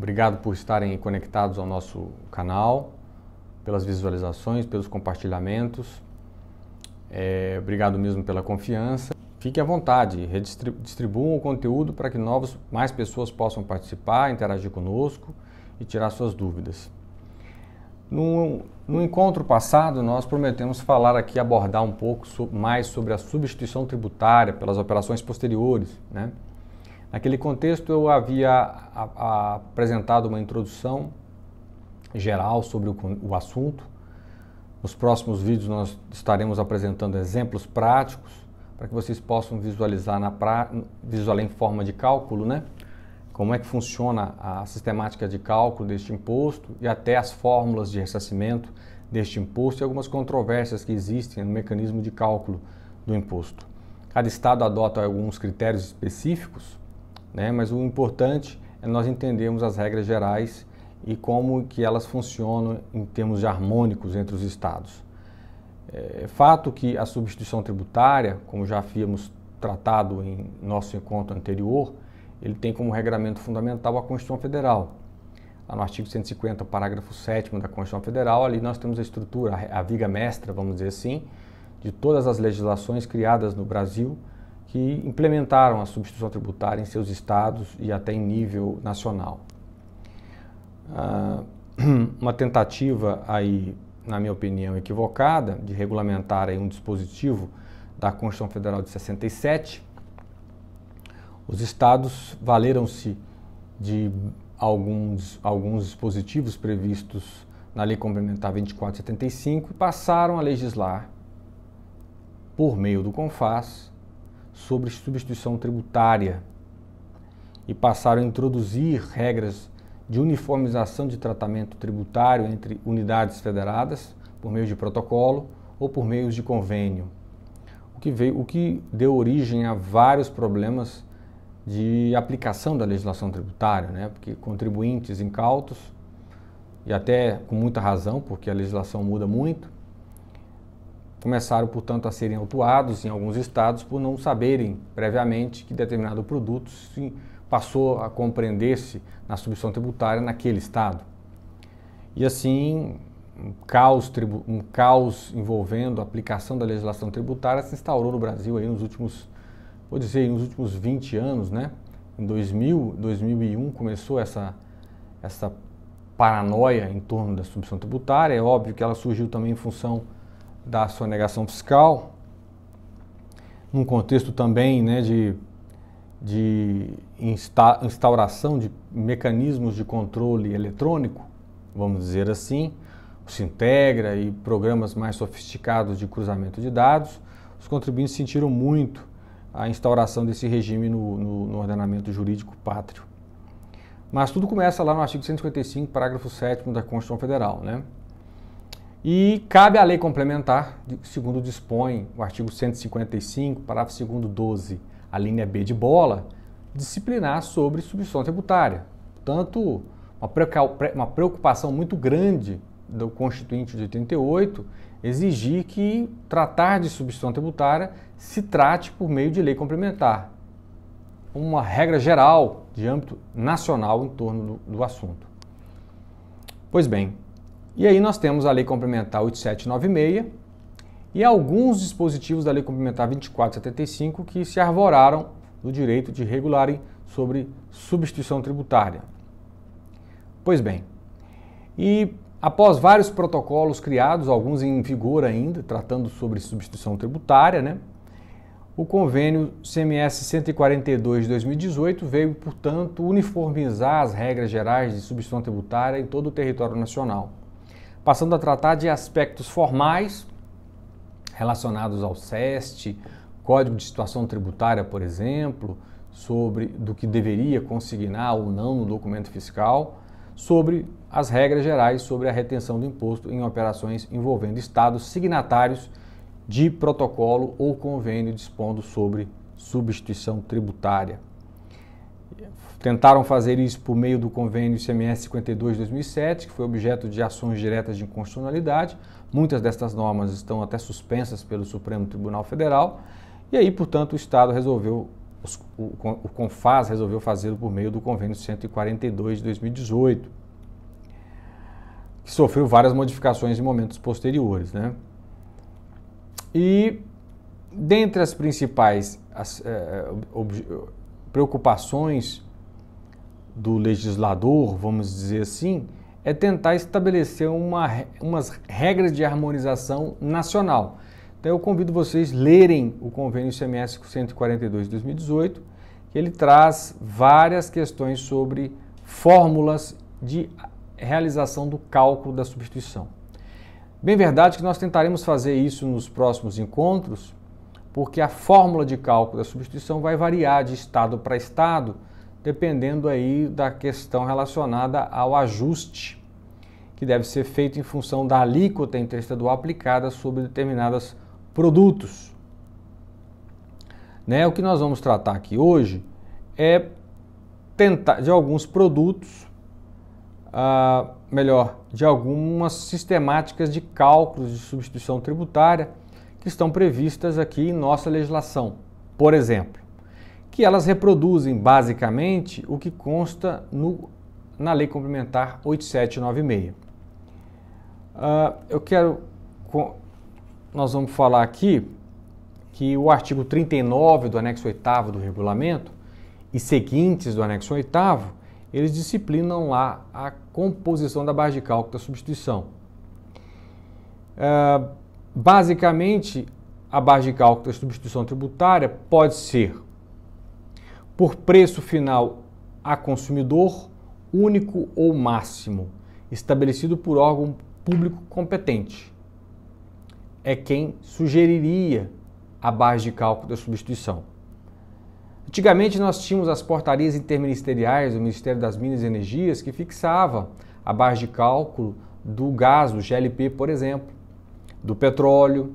Obrigado por estarem conectados ao nosso canal, pelas visualizações, pelos compartilhamentos. Obrigado mesmo pela confiança. Fique à vontade, distribuam o conteúdo para que mais pessoas possam participar, interagir conosco e tirar suas dúvidas. No encontro passado, nós prometemos abordar um pouco mais sobre a substituição tributária pelas operações posteriores, né? Naquele contexto, eu havia apresentado uma introdução geral sobre o assunto. Nos próximos vídeos, nós estaremos apresentando exemplos práticos para que vocês possam visualizar em forma de cálculo, né? Como é que funciona a sistemática de cálculo deste imposto e até as fórmulas de ressarcimento deste imposto e algumas controvérsias que existem no mecanismo de cálculo do imposto. Cada estado adota alguns critérios específicos, né? Mas o importante é nós entendermos as regras gerais e como que elas funcionam em termos de harmônicos entre os estados. É fato que a substituição tributária, como já havíamos tratado em nosso encontro anterior, ele tem como regramento fundamental a Constituição Federal. Lá no artigo 150, parágrafo 7º da Constituição Federal, ali nós temos a estrutura, a viga mestra, vamos dizer assim, de todas as legislações criadas no Brasil que implementaram a substituição tributária em seus estados e até em nível nacional. Uma tentativa aí, na minha opinião, equivocada de regulamentar aí um dispositivo da Constituição Federal de 67. Os estados valeram-se de alguns dispositivos previstos na Lei Complementar 2475 e passaram a legislar, por meio do CONFAS, sobre substituição tributária e passaram a introduzir regras de uniformização de tratamento tributário entre unidades federadas por meio de protocolo ou por meio de convênio, o que deu origem a vários problemas de aplicação da legislação tributária, né? Porque contribuintes incautos, e até com muita razão, porque a legislação muda muito, começaram, portanto, a serem autuados em alguns estados por não saberem previamente que determinado produto passou a compreender-se na substituição tributária naquele estado. E assim, um caos envolvendo a aplicação da legislação tributária se instaurou no Brasil aí nos últimos 20 anos, né? Em 2001 começou essa paranoia em torno da substituição tributária. É óbvio que ela surgiu também em função da sonegação fiscal, num contexto também, né, de instauração de mecanismos de controle eletrônico, vamos dizer assim, o Sintegra e programas mais sofisticados de cruzamento de dados. Os contribuintes sentiram muito a instauração desse regime no ordenamento jurídico pátrio. Mas tudo começa lá no artigo 155, parágrafo 7º da Constituição Federal, né? E cabe à lei complementar, segundo dispõe o artigo 155, parágrafo 2º 12, a linha B de bola, disciplinar sobre substituição tributária. Portanto, uma preocupação muito grande do Constituinte de 88 exigir que tratar de substituição tributária se trate por meio de lei complementar. Uma regra geral de âmbito nacional em torno do assunto. Pois bem, e aí nós temos a Lei Complementar 8796 e alguns dispositivos da Lei Complementar 2475 que se arvoraram do direito de regularem sobre substituição tributária. Pois bem, e após vários protocolos criados, alguns em vigor ainda, tratando sobre substituição tributária, né? O convênio CMS 142 de 2018 veio, portanto, uniformizar as regras gerais de substituição tributária em todo o território nacional, passando a tratar de aspectos formais relacionados ao SEST, Código de Situação Tributária, por exemplo, do que deveria consignar ou não no documento fiscal, sobre as regras gerais sobre a retenção do imposto em operações envolvendo estados signatários de protocolo ou convênio dispondo sobre substituição tributária. Tentaram fazer isso por meio do convênio ICMS 52 de 2007, que foi objeto de ações diretas de inconstitucionalidade. Muitas destas normas estão até suspensas pelo Supremo Tribunal Federal. E aí, portanto, o Estado resolveu o CONFAS resolveu fazê-lo por meio do Convênio 142 de 2018, que sofreu várias modificações em momentos posteriores, né? E dentre as principais preocupações do legislador, vamos dizer assim, é tentar estabelecer umas regras de harmonização nacional. Então eu convido vocês a lerem o Convênio ICMS 142 de 2018, que ele traz várias questões sobre fórmulas de realização do cálculo da substituição. Bem verdade que nós tentaremos fazer isso nos próximos encontros, porque a fórmula de cálculo da substituição vai variar de estado para estado, dependendo aí da questão relacionada ao ajuste que deve ser feito em função da alíquota interestadual aplicada sobre determinados produtos. O que nós vamos tratar aqui hoje é tentar de alguns produtos, de algumas sistemáticas de cálculos de substituição tributária que estão previstas aqui em nossa legislação. Por exemplo, que elas reproduzem basicamente o que consta na Lei Complementar 8796. Nós vamos falar aqui que o artigo 39 do anexo 8º do regulamento e seguintes do anexo 8º, eles disciplinam lá a composição da base de cálculo da substituição. Basicamente, a base de cálculo da substituição tributária pode ser por preço final a consumidor, único ou máximo, estabelecido por órgão público competente. É quem sugeriria a base de cálculo da substituição. Antigamente nós tínhamos as portarias interministeriais do Ministério das Minas e Energias que fixava a base de cálculo do gás, do GLP, por exemplo, do petróleo,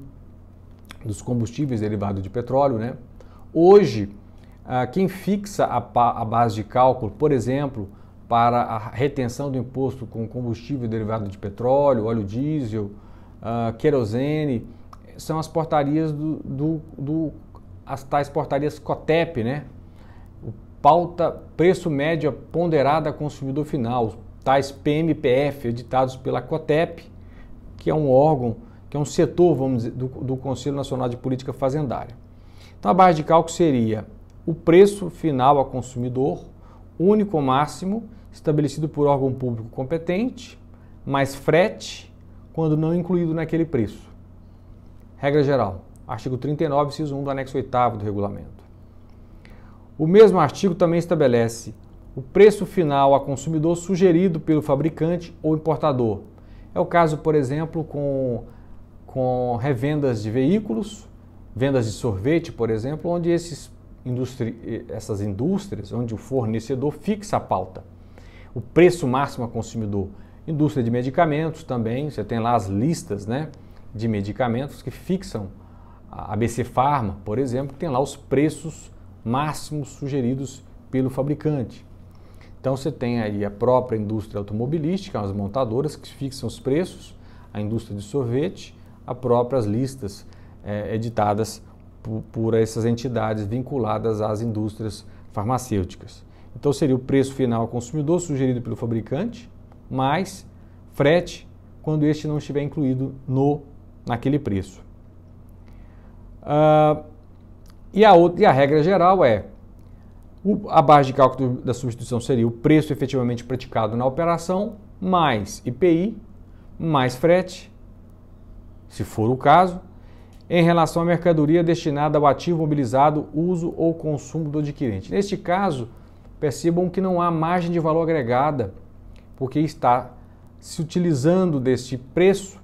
dos combustíveis derivados de petróleo, né? Hoje, quem fixa a base de cálculo, por exemplo, para a retenção do imposto com combustível derivado de petróleo, óleo diesel, querosene, são as portarias as tais portarias COTEP, né? O pauta preço médio ponderado a consumidor final, os tais PMPF, editados pela COTEP, que é um órgão, que é um setor, vamos dizer, do Conselho Nacional de Política Fazendária. Então a base de cálculo seria o preço final a consumidor, único ou máximo, estabelecido por órgão público competente, mais frete, quando não incluído naquele preço. Regra geral, artigo 39, inciso 1 do anexo 8º do regulamento. O mesmo artigo também estabelece o preço final a consumidor sugerido pelo fabricante ou importador. É o caso, por exemplo, com revendas de veículos, vendas de sorvete, por exemplo, onde essas indústrias, onde o fornecedor fixa a pauta. O preço máximo a consumidor. Indústria de medicamentos também, você tem lá as listas, né, de medicamentos que fixam. A ABC Pharma, por exemplo, tem lá os preços máximos sugeridos pelo fabricante. Então você tem aí a própria indústria automobilística, as montadoras que fixam os preços, a indústria de sorvete, as próprias listas editadas por essas entidades vinculadas às indústrias farmacêuticas. Então seria o preço final ao consumidor sugerido pelo fabricante, mais frete, quando este não estiver incluído naquele preço. E a regra geral é a base de cálculo da substituição seria o preço efetivamente praticado na operação, mais IPI, mais frete, se for o caso, em relação à mercadoria destinada ao ativo mobilizado, uso ou consumo do adquirente. Neste caso, percebam que não há margem de valor agregada, porque está se utilizando deste preço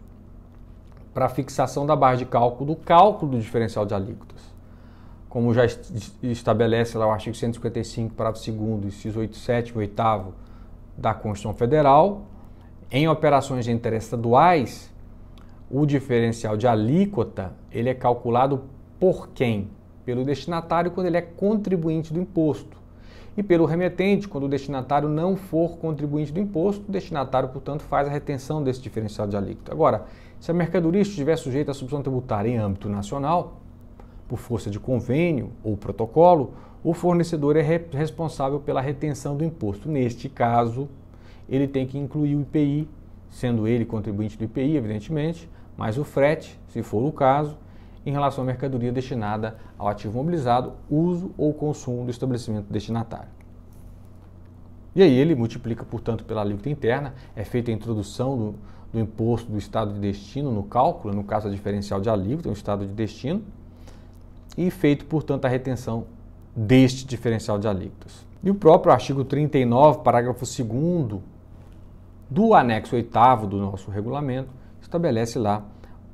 para a fixação da base de cálculo do diferencial de alíquotas. Como já estabelece lá o artigo 155, parágrafo 2º, inciso 8, 7 e 8º da Constituição Federal, em operações interestaduais, o diferencial de alíquota ele é calculado por quem? Pelo destinatário quando ele é contribuinte do imposto. E pelo remetente, quando o destinatário não for contribuinte do imposto, o destinatário, portanto, faz a retenção desse diferencial de alíquota. Agora, se a mercadoria estiver sujeita à substituição tributária em âmbito nacional, por força de convênio ou protocolo, o fornecedor é responsável pela retenção do imposto. Neste caso, ele tem que incluir o IPI, sendo ele contribuinte do IPI, evidentemente, mais o frete, se for o caso, em relação à mercadoria destinada ao ativo mobilizado, uso ou consumo do estabelecimento destinatário. E aí ele multiplica, portanto, pela alíquota interna, é feita a introdução do imposto do estado de destino no cálculo, no caso a diferencial de alíquota, o estado de destino, e feito, portanto, a retenção deste diferencial de alíquotas. E o próprio artigo 39, parágrafo 2º do anexo 8º do nosso regulamento, estabelece lá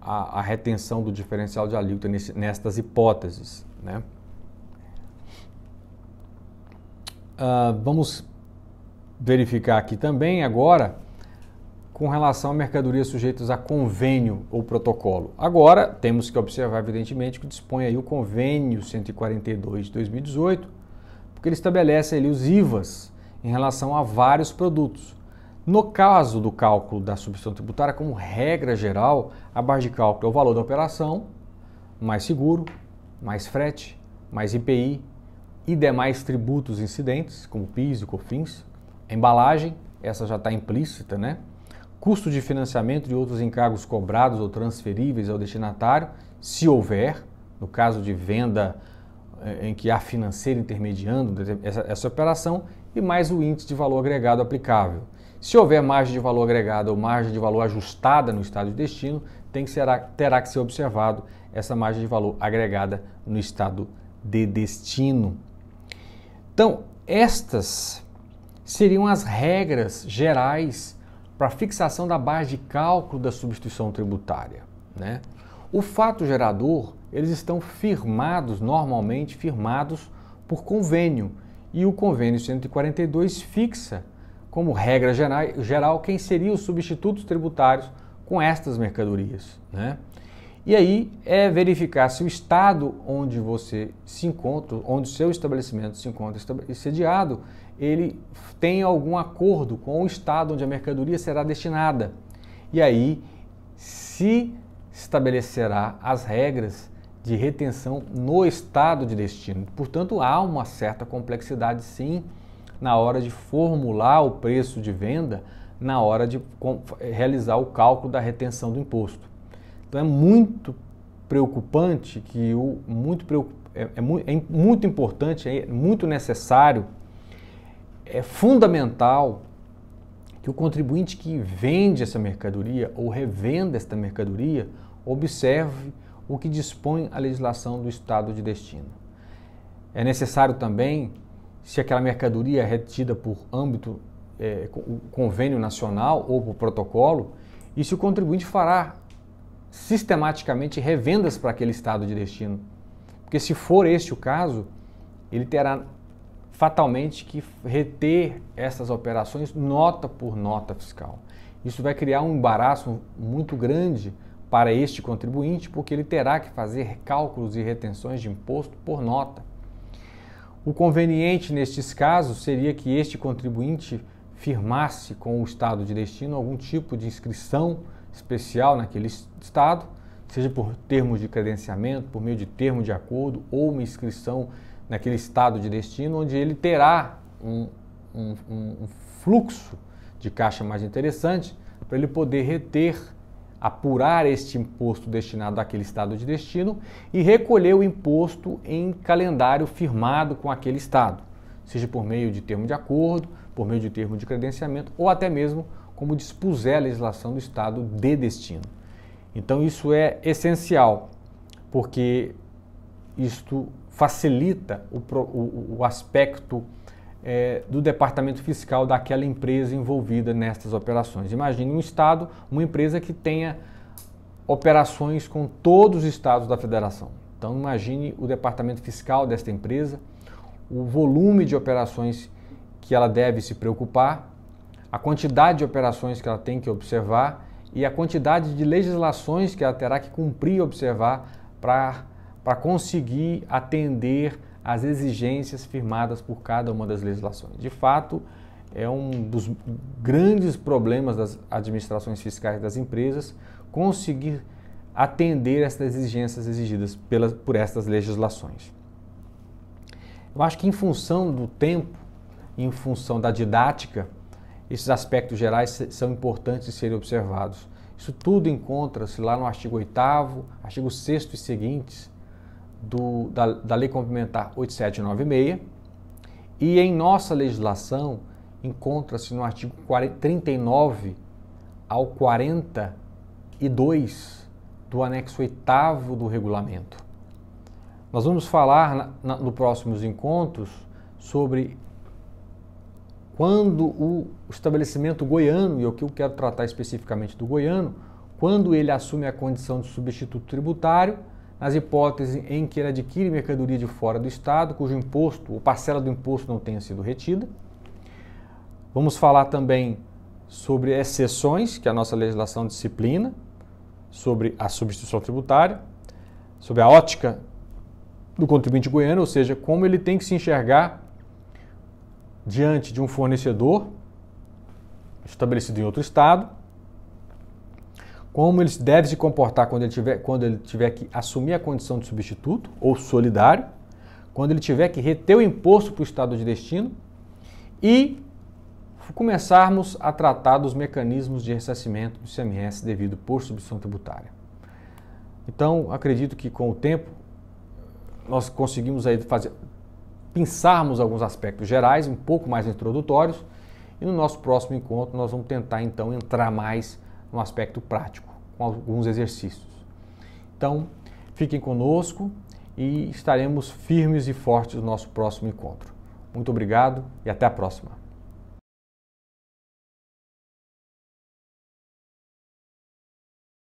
a retenção do diferencial de alíquota nestas hipóteses, né? Vamos verificar aqui também agora com relação a mercadorias sujeitas a convênio ou protocolo. Agora temos que observar, evidentemente, que dispõe aí o convênio 142 de 2018, porque ele estabelece ali os IVAs em relação a vários produtos. No caso do cálculo da substituição tributária, como regra geral, a base de cálculo é o valor da operação, mais seguro, mais frete, mais IPI e demais tributos incidentes, como PIS e COFINS. A embalagem, essa já está implícita, né? Custo de financiamento e outros encargos cobrados ou transferíveis ao destinatário, se houver, no caso de venda em que há financeiro intermediando essa operação, e mais o índice de valor agregado aplicável. Se houver margem de valor agregada ou margem de valor ajustada no estado de destino, terá que ser observado essa margem de valor agregada no estado de destino. Então, estas seriam as regras gerais para a fixação da base de cálculo da substituição tributária, né? O fato gerador, eles estão normalmente firmados por convênio, e o convênio 142 fixa como regra geral quem seriam os substitutos tributários com estas mercadorias, né? E aí é verificar se o estado onde você se encontra, onde o seu estabelecimento se encontra sediado, ele tem algum acordo com o estado onde a mercadoria será destinada. E aí se estabelecerá as regras de retenção no estado de destino. Portanto, há uma certa complexidade, sim, na hora de formular o preço de venda, na hora de realizar o cálculo da retenção do imposto. Então é muito preocupante que é muito importante, é muito necessário, é fundamental que o contribuinte que vende essa mercadoria ou revenda esta mercadoria observe o que dispõe a legislação do estado de destino. É necessário também, se aquela mercadoria é retida por âmbito convênio nacional ou por protocolo, e se o contribuinte fará sistematicamente revendas para aquele estado de destino. Porque se for este o caso, ele terá fatalmente que reter essas operações nota por nota fiscal. Isso vai criar um embaraço muito grande para este contribuinte, porque ele terá que fazer cálculos e retenções de imposto por nota. O conveniente nestes casos seria que este contribuinte firmasse com o estado de destino algum tipo de inscrição especial naquele estado, seja por termos de credenciamento, por meio de termo de acordo ou uma inscrição naquele estado de destino, onde ele terá um fluxo de caixa mais interessante para ele poder reter, apurar este imposto destinado àquele estado de destino e recolher o imposto em calendário firmado com aquele estado, seja por meio de termo de acordo, por meio de termo de credenciamento ou até mesmo como dispuser a legislação do estado de destino. Então isso é essencial, porque isto facilita o aspecto do departamento fiscal daquela empresa envolvida nestas operações. Imagine um estado, uma empresa que tenha operações com todos os estados da federação. Então imagine o departamento fiscal desta empresa, o volume de operações que ela deve se preocupar, a quantidade de operações que ela tem que observar e a quantidade de legislações que ela terá que cumprir e observar para conseguir atender às exigências firmadas por cada uma das legislações. De fato, é um dos grandes problemas das administrações fiscais das empresas conseguir atender essas exigências exigidas por estas legislações. Eu acho que em função do tempo, em função da didática, esses aspectos gerais são importantes de serem observados. Isso tudo encontra-se lá no artigo 8º, artigo 6º e seguintes da Lei Complementar 8796, e em nossa legislação encontra-se no artigo 39 ao 42 do anexo 8º do regulamento. Nós vamos falar nos próximos encontros sobre quando o estabelecimento goiano, e o que eu quero tratar especificamente do goiano, quando ele assume a condição de substituto tributário, nas hipóteses em que ele adquire mercadoria de fora do Estado, cujo imposto ou parcela do imposto não tenha sido retida. Vamos falar também sobre exceções, que a nossa legislação disciplina, sobre a substituição tributária, sobre a ótica do contribuinte goiano, ou seja, como ele tem que se enxergar diante de um fornecedor estabelecido em outro estado, como ele deve se comportar quando ele tiver que assumir a condição de substituto ou solidário, quando ele tiver que reter o imposto para o estado de destino e começarmos a tratar dos mecanismos de ressarcimento do ICMS devido por substituição tributária. Então, acredito que com o tempo nós conseguimos aí pensarmos alguns aspectos gerais, um pouco mais introdutórios, e no nosso próximo encontro nós vamos tentar então entrar mais no aspecto prático, com alguns exercícios. Então, fiquem conosco e estaremos firmes e fortes no nosso próximo encontro. Muito obrigado e até a próxima.